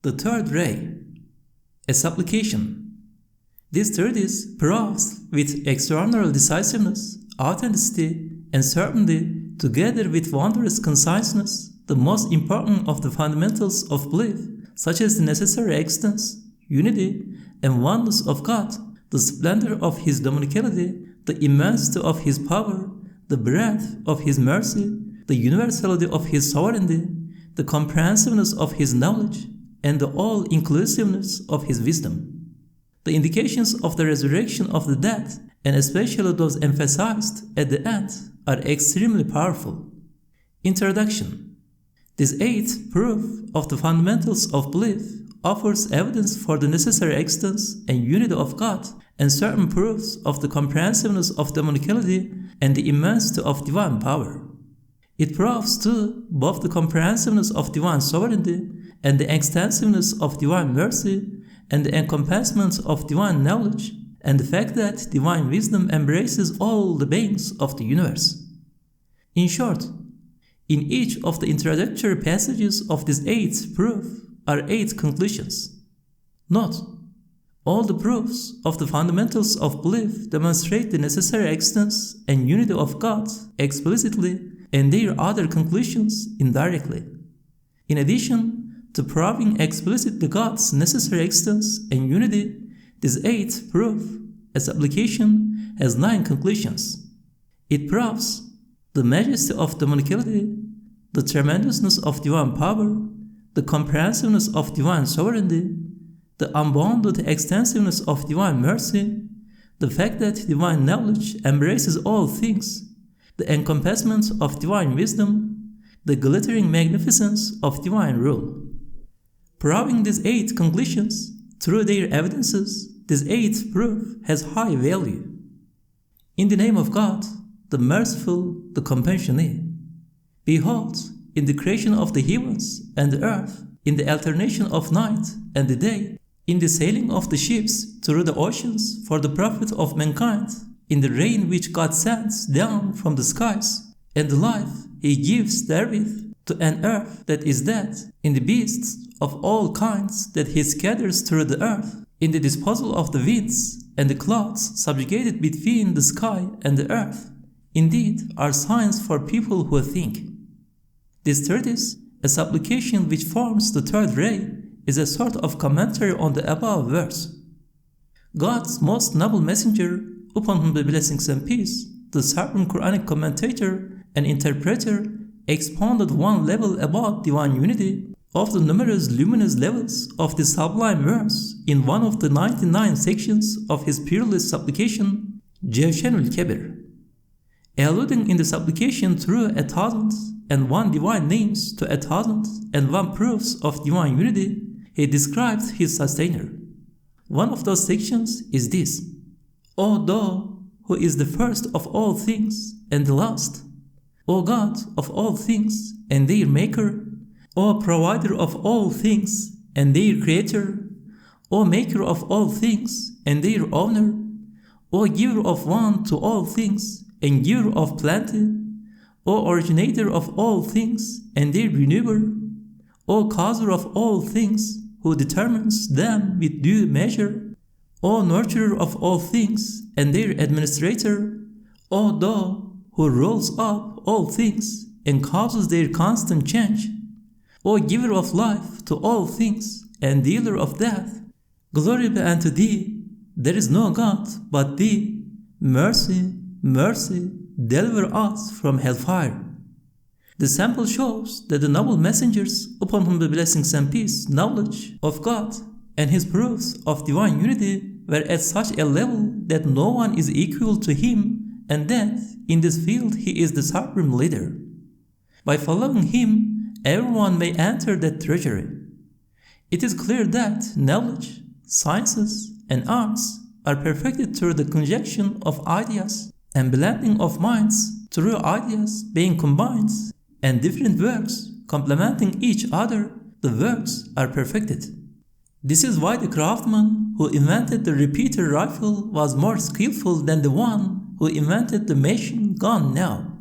The third ray, a supplication. This treatise proves with extraordinary decisiveness, authenticity, and certainty, together with wondrous conciseness, the most important of the fundamentals of belief, such as the necessary existence, unity, and oneness of God, the splendor of His dominicality, the immensity of His power, the breadth of His mercy, the universality of His sovereignty, the comprehensiveness of His knowledge, and the all-inclusiveness of His wisdom. The indications of the resurrection of the dead, and especially those emphasized at the end, are extremely powerful. Introduction. This eighth proof of the fundamentals of belief offers evidence for the necessary existence and unity of God, and certain proofs of the comprehensiveness of dominicality and the immensity of divine power. It proves too both the comprehensiveness of divine sovereignty and the extensiveness of divine mercy and the encompassment of divine knowledge, and the fact that divine wisdom embraces all the beings of the universe. In short, in each of the introductory passages of this eighth proof are 8 conclusions. Note, all the proofs of the fundamentals of belief demonstrate the necessary existence and unity of God explicitly, and their other conclusions indirectly. In addition to proving explicitly God's necessary existence and unity, this eighth proof, as application, has 9 conclusions. It proves the majesty of dominicality, the tremendousness of divine power, the comprehensiveness of divine sovereignty, the unbounded extensiveness of divine mercy, the fact that divine knowledge embraces all things, the encompassment of divine wisdom, the glittering magnificence of divine rule. Proving these 8 conclusions through their evidences, this eighth proof has high value. In the name of God, the merciful, the compassionate. Behold, in the creation of the heavens and the earth, in the alternation of night and the day, in the sailing of the ships through the oceans for the profit of mankind, in the rain which God sends down from the skies, and the life He gives therewith to an earth that is dead, in the beasts of all kinds that He scatters through the earth, in the disposal of the winds and the clouds subjugated between the sky and the earth, indeed are signs for people who think. This treatise, a supplication which forms the third ray, is a sort of commentary on the above verse. God's most noble messenger, upon whom be blessings and peace, the sovereign Qur'anic commentator and interpreter, expounded one level above divine unity of the numerous luminous levels of the sublime verse in one of the 99 sections of his peerless supplication, Cevşenül Kebir. Alluding in the supplication through 1,001 divine names to 1,001 proofs of divine unity, he described his sustainer. One of those sections is this: O Thou who is the first of all things and the last, O God of all things and their maker, O provider of all things and their creator, O maker of all things and their owner, O giver of one to all things and giver of plenty, O originator of all things and their renewer, O causer of all things who determines them with due measure, O nurturer of all things and their administrator, O Thou who rolls up all things and causes their constant change, O giver of life to all things and dealer of death, glory be unto Thee, there is no God but Thee, mercy, mercy, deliver us from hellfire. The sample shows that the noble messengers, upon whom be blessings and peace, knowledge of God and His proofs of divine unity were at such a level that no one is equal to Him, and that in this field He is the supreme leader. By following Him, everyone may enter that treasury. It is clear that knowledge, sciences, and arts are perfected through the conjunction of ideas and blending of minds through ideas being combined, and different works complementing each other, the works are perfected. This is why the craftsman who invented the repeater rifle was more skillful than the one who invented the machine gun now.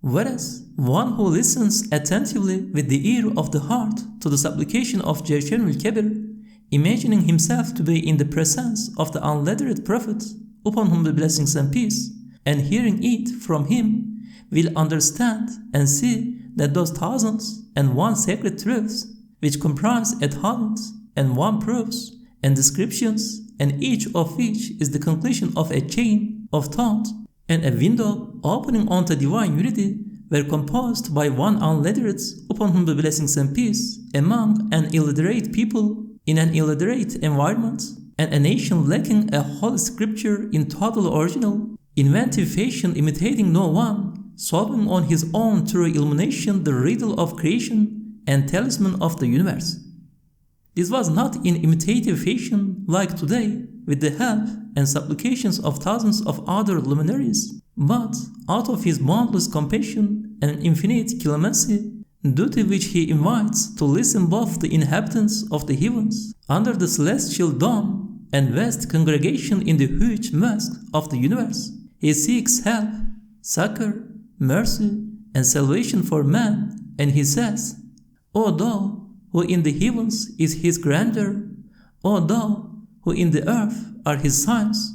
Whereas one who listens attentively with the ear of the heart to the supplication of Jeshurul Kebir, imagining himself to be in the presence of the unlettered Prophet, upon whom be blessings and peace, and hearing it from him, will understand and see that those 1,001 sacred truths, which comprise 1,001 proofs and descriptions, and each of which is the conclusion of a chain of thought and a window opening onto divine unity, were composed by one unlettered, upon whom be blessings and peace, among an illiterate people in an illiterate environment, and a nation lacking a holy scripture in total original, inventive fashion, imitating no one, solving on his own through illumination the riddle of creation and talisman of the universe. This was not in imitative fashion like today, with the help and supplications of thousands of other luminaries, but out of his boundless compassion and infinite clemency, due to which he invites to listen both the inhabitants of the heavens under the celestial dome and vast congregation in the huge mosque of the universe. He seeks help, succor, mercy, and salvation for man, and he says, O thou who in the heavens is his grandeur, O thou who in the earth are his signs,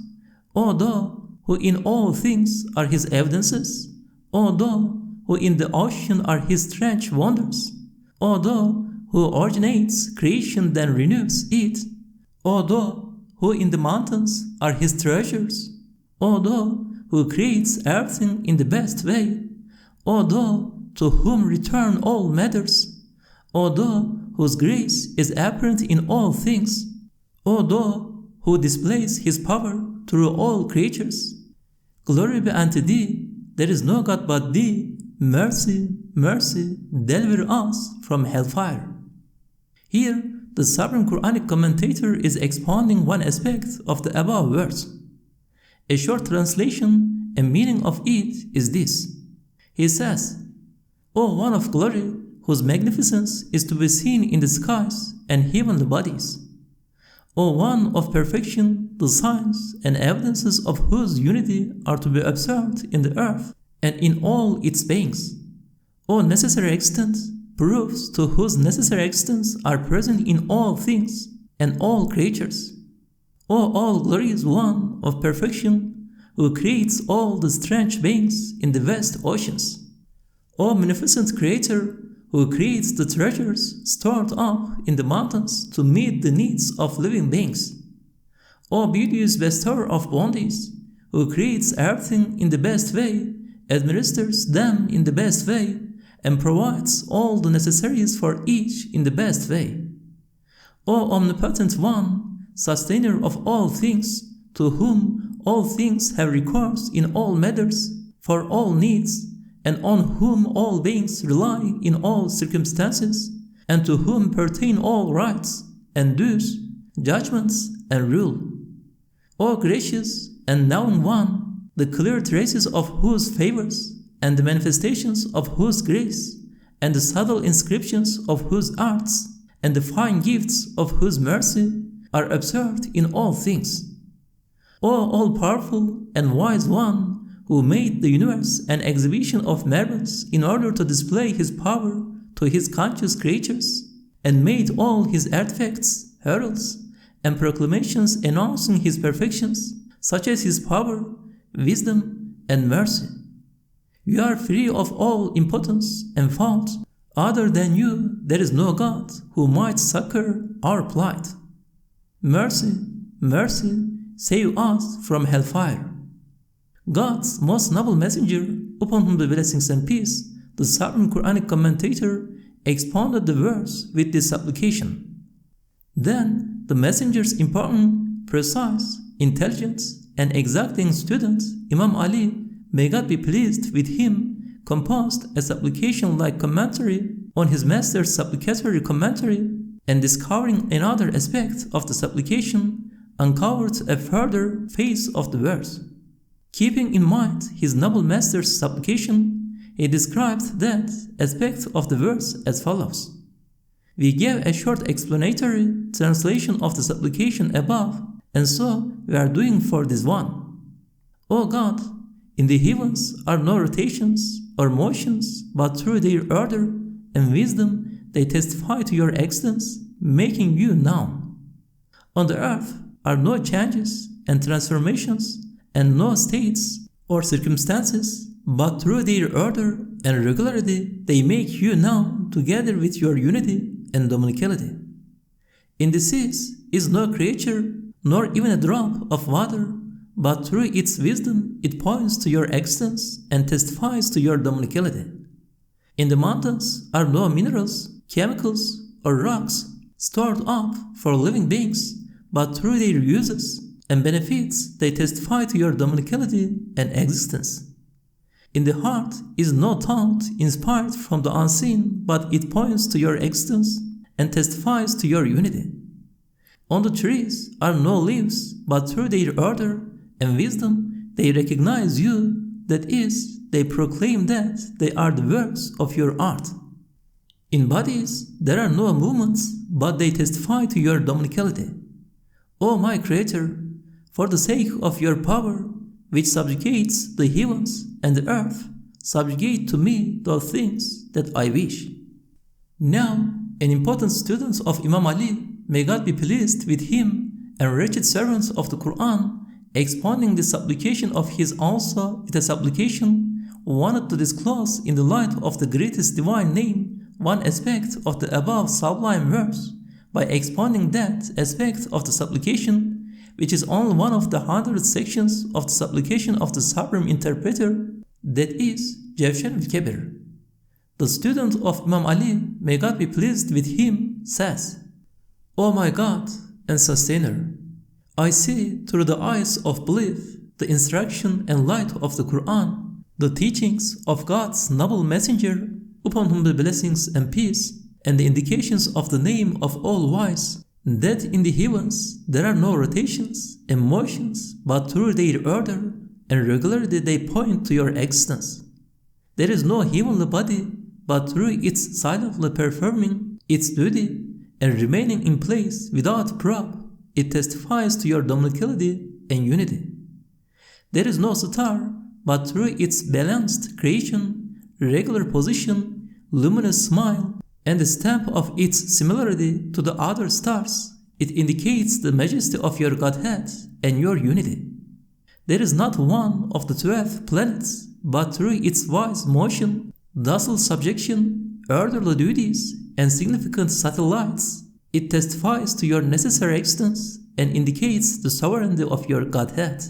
O thou who in all things are his evidences, O thou who in the ocean are his strange wonders, O thou who originates creation then renews it, O thou who in the mountains are his treasures, O thou who creates everything in the best way, O thou to whom return all matters, O thou whose grace is apparent in all things, O thou who displays his power through all creatures. Glory be unto thee, there is no God but thee, mercy, mercy, deliver us from hellfire. Here, the sovereign Qur'anic commentator is expounding one aspect of the above verse. A short translation and meaning of it is this. He says, O one of glory, whose magnificence is to be seen in the skies and heavenly bodies. O one of perfection, the signs and evidences of whose unity are to be observed in the earth and in all its beings. O necessary extent, proofs to whose necessary extents are present in all things and all creatures. O all glorious one of perfection, who creates all the strange beings in the vast oceans. O magnificent creator, who creates the treasures stored up in the mountains to meet the needs of living beings. O beauteous bestower of bounties, who creates everything in the best way, administers them in the best way, and provides all the necessaries for each in the best way. O omnipotent one, sustainer of all things, to whom all things have recourse in all matters, for all needs, and on whom all beings rely in all circumstances, and to whom pertain all rights, and dues, judgments, and rule. O gracious and knowing one, the clear traces of whose favors, and the manifestations of whose grace, and the subtle inscriptions of whose arts, and the fine gifts of whose mercy are observed in all things. O all-powerful and wise one, who made the universe an exhibition of marvels in order to display his power to his conscious creatures, and made all his artifacts, heralds, and proclamations announcing his perfections, such as his power, wisdom, and mercy. You are free of all impotence and fault. Other than you, there is no God who might succor our plight. Mercy, mercy, save us from hellfire. God's most noble messenger, upon whom be blessings and peace, the sovereign Qur'anic commentator, expounded the verse with this supplication. Then the messenger's important, precise, intelligent, and exacting student, Imam Ali, may God be pleased with him, composed a supplication-like commentary on his master's supplicatory commentary, and discovering another aspect of the supplication, uncovered a further phase of the verse. Keeping in mind his noble master's supplication, he described that aspect of the verse as follows. We gave a short explanatory translation of the supplication above, and so we are doing for this one. O God, in the heavens are no rotations or motions, but through their order and wisdom they testify to your excellence, making you known. On the earth are no changes and transformations and no states or circumstances, but through their order and regularity they make you known together with your unity and dominicality. In the seas is no creature, nor even a drop of water, but through its wisdom it points to your excellence and testifies to your dominicality. In the mountains are no minerals, chemicals, or rocks stored up for living beings, but through their uses and benefits they testify to your dominicality and existence. In the heart is no thought inspired from the unseen, but it points to your existence and testifies to your unity. On the trees are no leaves, but through their order and wisdom they recognize you, that is, they proclaim that they are the works of your art. In bodies there are no movements, but they testify to your dominicality. O my Creator, for the sake of your power, which subjugates the heavens and the earth, subjugate to me those things that I wish. Now, an important student of Imam Ali, may God be pleased with him, and wretched servants of the Qur'an, expounding the supplication of his also with a supplication, wanted to disclose in the light of the greatest divine name one aspect of the above sublime verse, by expounding that aspect of the supplication, which is only one of the 100 sections of the supplication of the Supreme Interpreter, that is, Jawshan al-Kabir. The student of Imam Ali, may God be pleased with him, says, O my God and Sustainer, I see through the eyes of belief the instruction and light of the Qur'an, the teachings of God's noble messenger, upon whom be blessings and peace, and the indications of the name of all wise, that in the heavens there are no rotations and motions, but through their order and regularity they point to your existence. There is no heavenly body, but through its silently performing its duty and remaining in place without prop, it testifies to your dominicality and unity. There is no star, but through its balanced creation, regular position, luminous smile, and the stamp of its similarity to the other stars, it indicates the majesty of your Godhead and your unity. There is not one of the 12 planets, but through its wise motion, docile subjection, orderly duties, and significant satellites, it testifies to your necessary existence and indicates the sovereignty of your Godhead.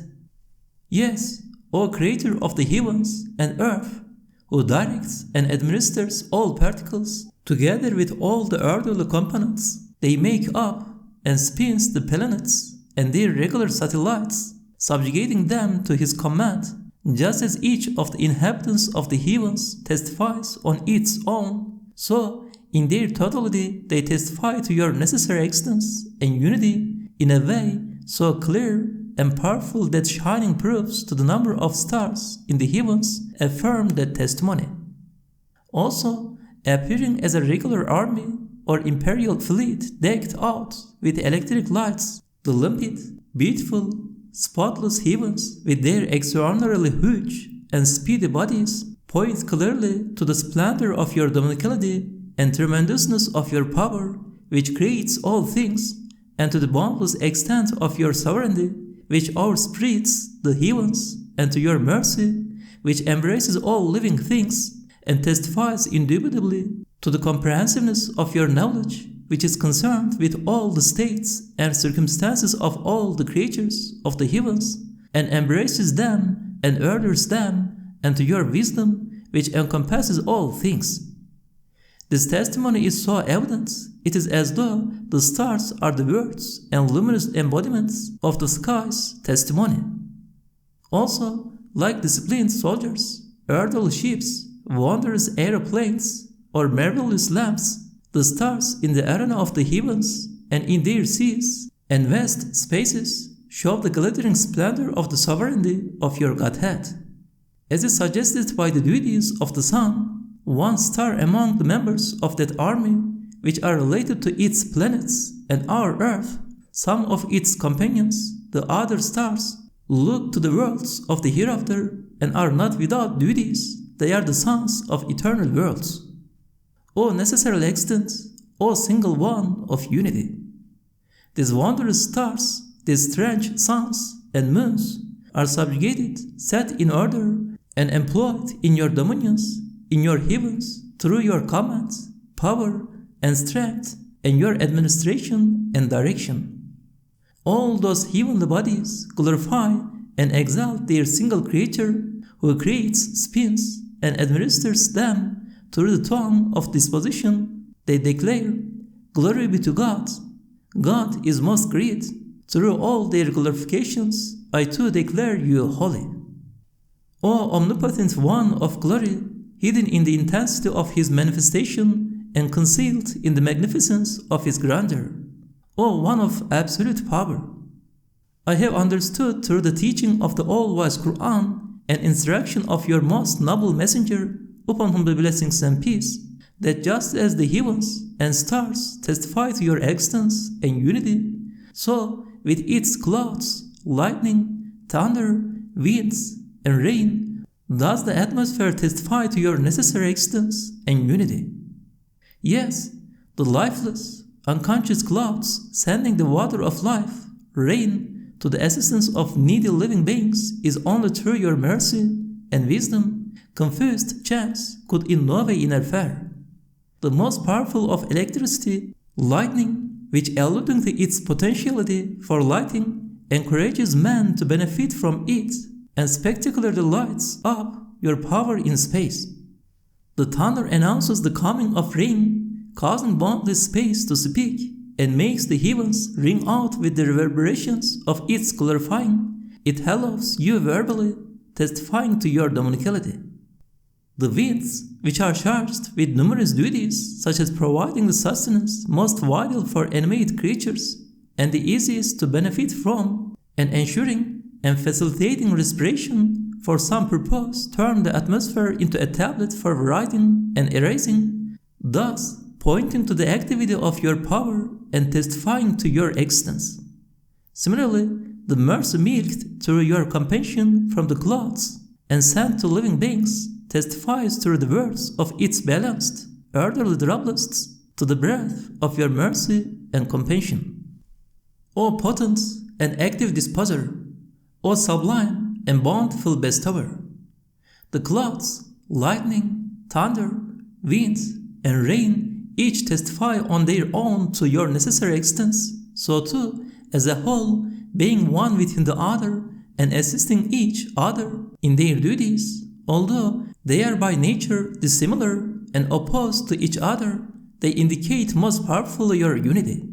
Yes, O Creator of the heavens and earth, who directs and administers all particles, together with all the orderly components they make up, and spins the planets and their regular satellites, subjugating them to his command, just as each of the inhabitants of the heavens testifies on its own, so in their totality they testify to your necessary existence and unity in a way so clear and powerful that shining proofs to the number of stars in the heavens affirm that testimony. Also, appearing as a regular army or imperial fleet decked out with electric lights, the limpid, beautiful, spotless heavens with their extraordinarily huge and speedy bodies point clearly to the splendor of your dominicality and tremendousness of your power, which creates all things, and to the boundless extent of your sovereignty, which overspreads the heavens, and to your mercy, which embraces all living things, and testifies indubitably to the comprehensiveness of your knowledge, which is concerned with all the states and circumstances of all the creatures of the heavens, and embraces them and orders them, and to your wisdom, which encompasses all things. This testimony is so evident, it is as though the stars are the words and luminous embodiments of the sky's testimony. Also, like disciplined soldiers, orderly ships, wondrous aeroplanes, or marvelous lamps, the stars in the arena of the heavens and in their seas and vast spaces show the glittering splendor of the sovereignty of your Godhead. As is suggested by the duties of the sun, one star among the members of that army, which are related to its planets and our earth, some of its companions, the other stars, look to the worlds of the hereafter and are not without duties, they are the sons of eternal worlds. O necessary existence, O single one of unity. These wondrous stars, these strange suns and moons are subjugated, set in order, and employed in your dominions, in your heavens, through your commands, power, and strength, and your administration and direction. All those heavenly bodies glorify and exalt their single creator who creates, spins, and administers them through the tongue of disposition. They declare, "Glory be to God. God is most great. Through all their glorifications, I too declare you holy." O omnipotent one of glory, hidden in the intensity of his manifestation and concealed in the magnificence of his grandeur. O one of absolute power, I have understood through the teaching of the all-wise Qur'an and instruction of your most noble messenger, upon whom be blessings and peace, that just as the heavens and stars testify to your existence and unity, so with its clouds, lightning, thunder, winds, and rain, does the atmosphere testify to your necessary existence and unity. Yes, the lifeless, unconscious clouds sending the water of life, rain, to the assistance of needy living beings is only through your mercy and wisdom. Confused chance could in no way interfere. The most powerful of electricity, lightning, which alluding to its potentiality for lighting, encourages man to benefit from it, and spectacularly lights up your power in space. The thunder announces the coming of rain, causing boundless space to speak, and makes the heavens ring out with the reverberations of its glorifying. It hallows you verbally, testifying to your dominicality. The winds, which are charged with numerous duties, such as providing the sustenance most vital for animate creatures, and the easiest to benefit from, and ensuring and facilitating respiration for some purpose, turn the atmosphere into a tablet for writing and erasing, thus pointing to the activity of your power and testifying to your existence. Similarly, the mercy milked through your compassion from the clouds and sent to living beings testifies through the words of its balanced, orderly droplets to the breath of your mercy and compassion. O potent and active disposer, O sublime and bountiful bestower, the clouds, lightning, thunder, winds, and rain each testify on their own to your necessary existence, so too, as a whole, being one within the other and assisting each other in their duties, although they are by nature dissimilar and opposed to each other, they indicate most powerfully your unity.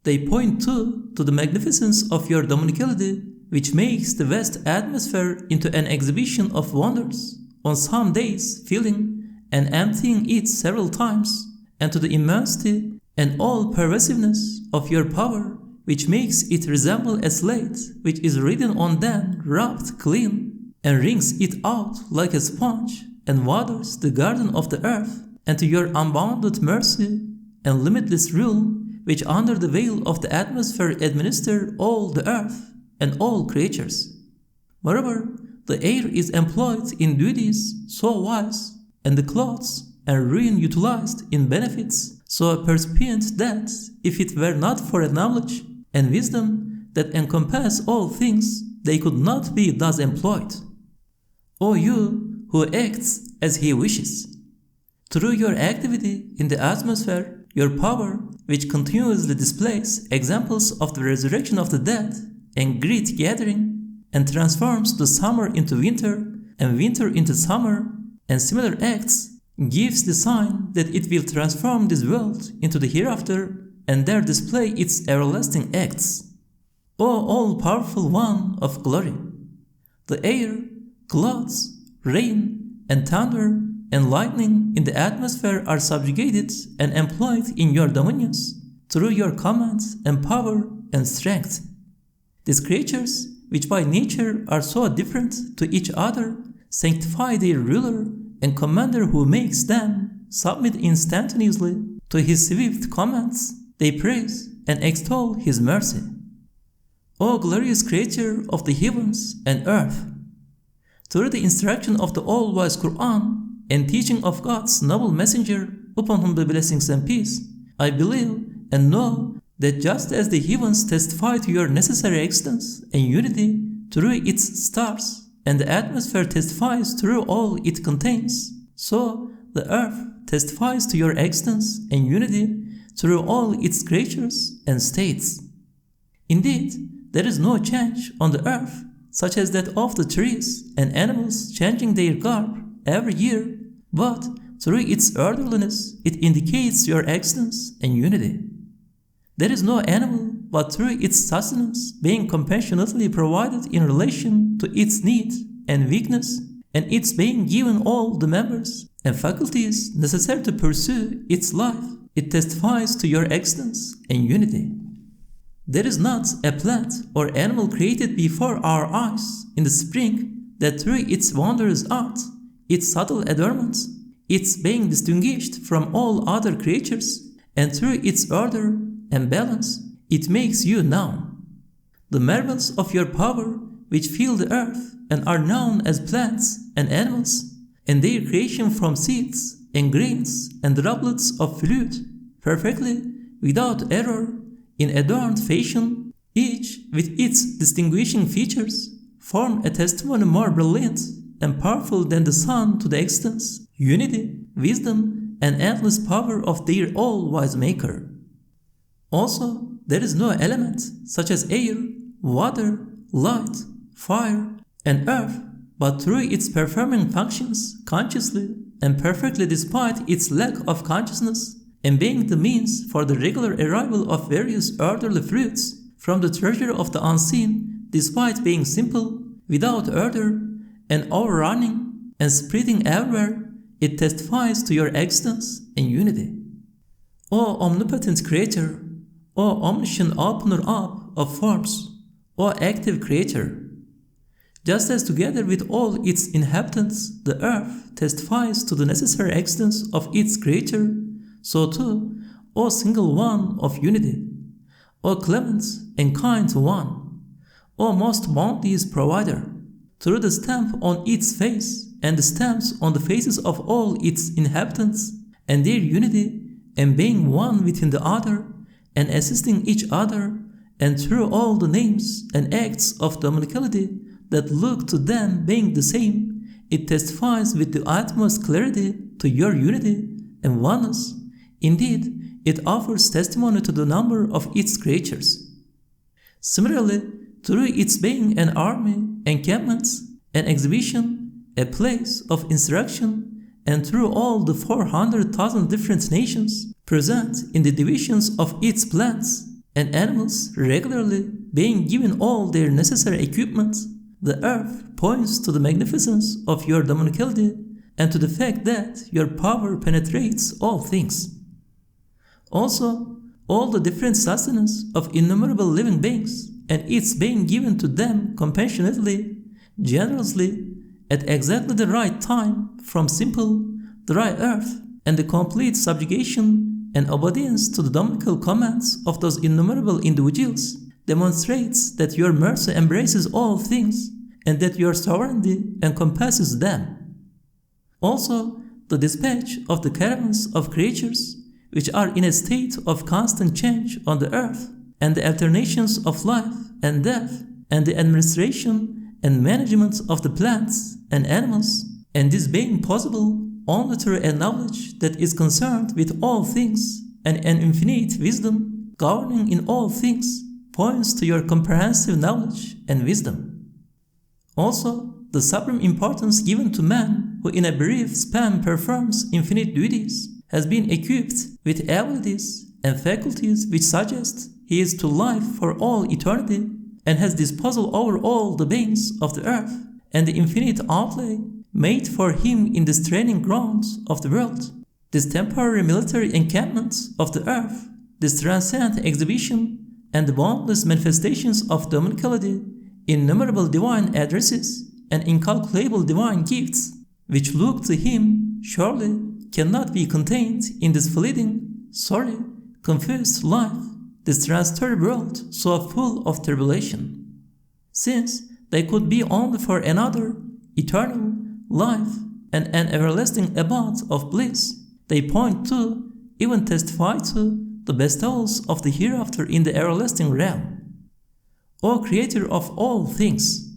They point too to the magnificence of your dominicality, which makes the vast atmosphere into an exhibition of wonders, on some days filling and emptying it several times, and to the immensity and all-pervasiveness of your power, which makes it resemble a slate which is written on, then rubbed clean, and wrings it out like a sponge, and waters the garden of the earth, and to your unbounded mercy and limitless rule, which under the veil of the atmosphere administer all the earth and all creatures. Moreover, the air is employed in duties so wise, and the clouds and rain utilized in benefits so percipient that, if it were not for a knowledge and wisdom that encompass all things, they could not be thus employed. O you who acts as he wishes, through your activity in the atmosphere, your power, which continuously displays examples of the resurrection of the dead and great gathering, and transforms the summer into winter and winter into summer, and similar acts, gives the sign that it will transform this world into the hereafter and there display its everlasting acts. O all-powerful one of glory, the air, clouds, rain, and thunder, and lightning in the atmosphere are subjugated and employed in your dominions through your commands and power and strength. These creatures, which by nature are so different to each other, sanctify their ruler and commander who makes them submit instantaneously to his swift commands. They praise and extol his mercy. O glorious creator of the heavens and earth, through the instruction of the all-wise Qur'an and teaching of God's noble messenger, upon whom be blessings and peace, I believe and know that just as the heavens testify to your necessary existence and unity through its stars, and the atmosphere testifies through all it contains, so the earth testifies to your existence and unity through all its creatures and states. Indeed, there is no change on the earth, such as that of the trees and animals changing their garb every year, but through its orderliness it indicates your existence and unity. There is no animal but through its sustenance being compassionately provided in relation to its need and weakness, and its being given all the members and faculties necessary to pursue its life, it testifies to your existence and unity. There is not a plant or animal created before our eyes in the spring that through its wondrous art, its subtle adornments, its being distinguished from all other creatures, and through its order and balance, it makes you known. The marvels of your power which fill the earth and are known as plants and animals, and their creation from seeds and grains and droplets of fluid, perfectly, without error, in adorned fashion, each with its distinguishing features, form a testimony more brilliant and powerful than the sun to the existence, unity, wisdom, and endless power of their all-wise Maker. Also, there is no element such as air, water, light, fire, and earth, but through its performing functions consciously and perfectly despite its lack of consciousness, and being the means for the regular arrival of various orderly fruits from the treasure of the unseen, despite being simple, without order, and overrunning and spreading everywhere, it testifies to your existence and unity. O omnipotent Creator, O omniscient opener up of forms, O active Creator, just as together with all its inhabitants the earth testifies to the necessary existence of its Creator, so too, O single one of unity, O clement and kind one, O most bounteous provider, through the stamp on its face and the stamps on the faces of all its inhabitants, and their unity, and being one within the other, and assisting each other, and through all the names and acts of dominicality that look to them being the same, it testifies with the utmost clarity to your unity and oneness. Indeed, it offers testimony to the number of its creatures. Similarly, through its being an army, encampments, an exhibition, a place of instruction, and through all the 400,000 different nations present in the divisions of its plants and animals regularly being given all their necessary equipment, the earth points to the magnificence of your dominicality and to the fact that your power penetrates all things. Also, all the different sustenance of innumerable living beings and its being given to them compassionately, generously, at exactly the right time from simple, dry earth, and the complete subjugation and obedience to the dominical commands of those innumerable individuals demonstrates that your mercy embraces all things and that your sovereignty encompasses them. Also, the dispatch of the caravans of creatures which are in a state of constant change on the earth, and the alternations of life and death, and the administration and management of the plants and animals, and this being possible only through a knowledge that is concerned with all things, and an infinite wisdom governing in all things, points to your comprehensive knowledge and wisdom. Also, the supreme importance given to man who in a brief span performs infinite duties has been equipped with abilities and faculties which suggest he is to life for all eternity and has disposal over all the beings of the earth and the infinite outlay made for him in the training grounds of the world. This temporary military encampment of the earth, this transcendent exhibition, and the boundless manifestations of dominicality, innumerable divine addresses, and incalculable divine gifts, which look to him, surely cannot be contained in this fleeting, sorry, confused life, this transitory world so full of tribulation. Since they could be only for another, eternal life, and an everlasting abode of bliss. They point to, even testify to, the bestowals of the hereafter in the everlasting realm. O Creator of all things,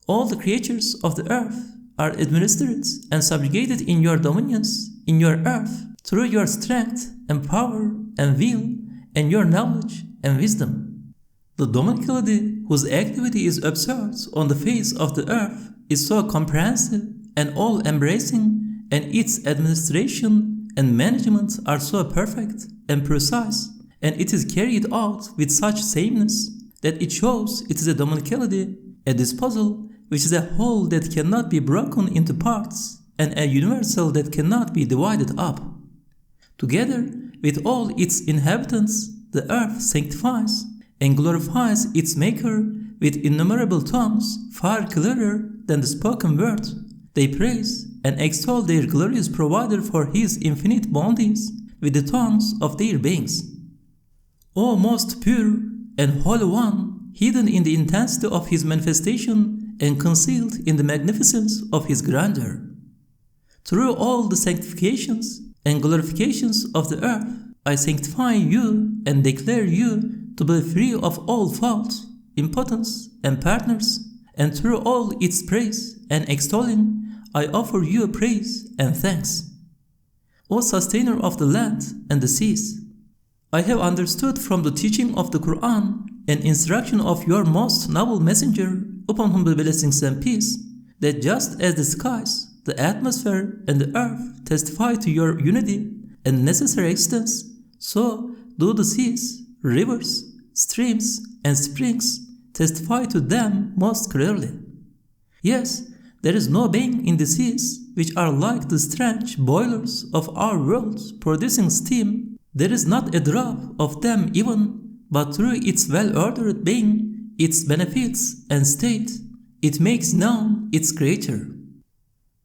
all the creatures of the earth are administered and subjugated in your dominions, in your earth, through your strength and power and will and your knowledge and wisdom. The dominicality whose activity is observed on the face of the earth is so comprehensive and all-embracing, and its administration and management are so perfect and precise, and it is carried out with such sameness that it shows it is a dominicality, a disposal which is a whole that cannot be broken into parts, and a universal that cannot be divided up. Together with all its inhabitants, the earth sanctifies and glorifies its Maker with innumerable tongues far clearer than the spoken word. They praise and extol their glorious Provider for His infinite bounties with the tongues of their beings. O most pure and holy one, hidden in the intensity of His manifestation and concealed in the magnificence of His grandeur. Through all the sanctifications and glorifications of the earth, I sanctify you and declare you to be free of all fault, impotence, and partners, and through all its praise and extolling, I offer you praise and thanks. O Sustainer of the land and the seas, I have understood from the teaching of the Qur'an and instruction of your most noble messenger, upon whom be blessings and peace, that just as the skies, the atmosphere, and the earth testify to your unity and necessary existence, so do the seas, rivers, streams, and springs testify to them most clearly. Yes, there is no being in the seas which are like the strange boilers of our world producing steam. There is not a drop of them even, but through its well-ordered being, its benefits and state, it makes known its Creator.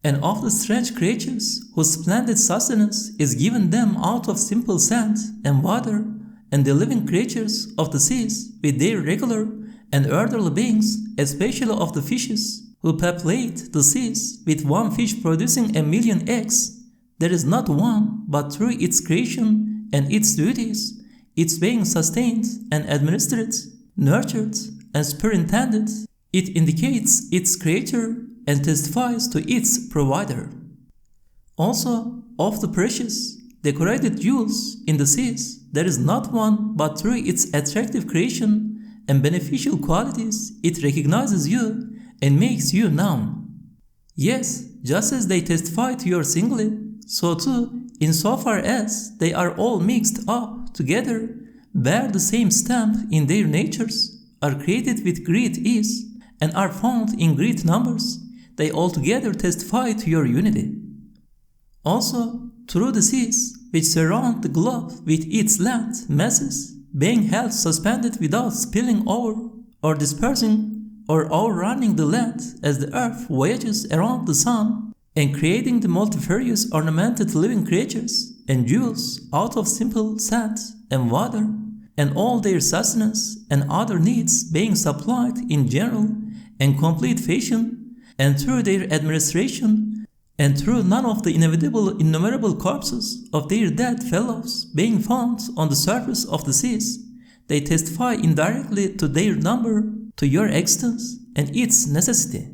And of the strange creatures whose splendid sustenance is given them out of simple sand and water, and the living creatures of the seas with their regular and orderly beings, especially of the fishes, who populate the seas with one fish producing 1,000,000 eggs, there is not one, but through its creation and its duties, its being sustained and administered, nurtured, and superintended, it indicates its Creator and testifies to its Provider. Also, of the precious, decorated jewels in the seas, there is not one, but through its attractive creation and beneficial qualities, it recognizes you and makes you known. Yes, just as they testify to your singly, so too, insofar as they are all mixed up together, bear the same stamp in their natures, are created with great ease, and are found in great numbers, they altogether testify to your unity. Also, through the seas, which surround the globe with its land masses, being held suspended without spilling over, or dispersing, or overrunning the land as the earth voyages around the sun, and creating the multifarious ornamented living creatures and jewels out of simple sand and water, and all their sustenance and other needs being supplied in general and complete fashion, and through their administration, and through none of the innumerable corpses of their dead fellows being found on the surface of the seas, they testify indirectly to their number, to your existence, and its necessity.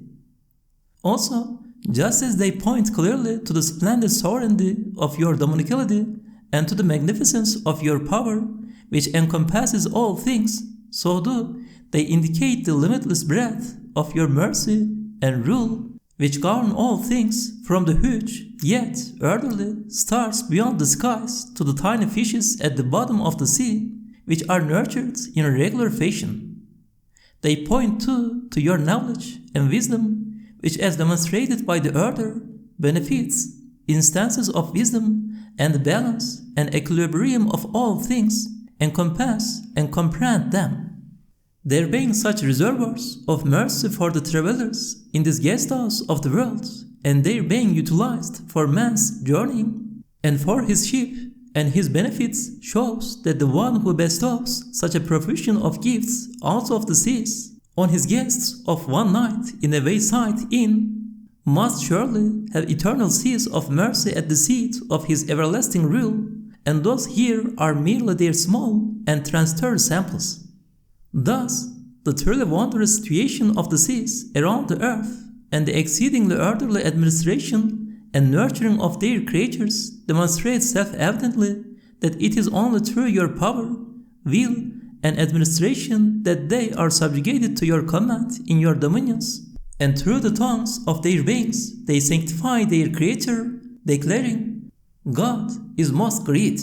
Also, just as they point clearly to the splendid sovereignty of your dominicality and to the magnificence of your power, which encompasses all things, so do they indicate the limitless breadth of your mercy and rule, which govern all things, from the huge, yet orderly, stars beyond the skies to the tiny fishes at the bottom of the sea, which are nurtured in a regular fashion. They point too to your knowledge and wisdom, which, as demonstrated by the order, benefits, instances of wisdom, and the balance and equilibrium of all things, encompass and comprehend them. There being such reservoirs of mercy for the travelers in this guest house of the world, and their being utilized for man's journeying and for his ship and his benefits, shows that the one who bestows such a profusion of gifts out of the seas on his guests of one night in a wayside inn must surely have eternal seas of mercy at the seat of his everlasting rule, and those here are merely their small and transitory samples. Thus, the truly wondrous situation of the seas around the earth and the exceedingly orderly administration and nurturing of their creatures demonstrate self-evidently that it is only through your power, will, and administration that they are subjugated to your command in your dominions, and through the tongues of their wings they sanctify their Creator, declaring, God is most great.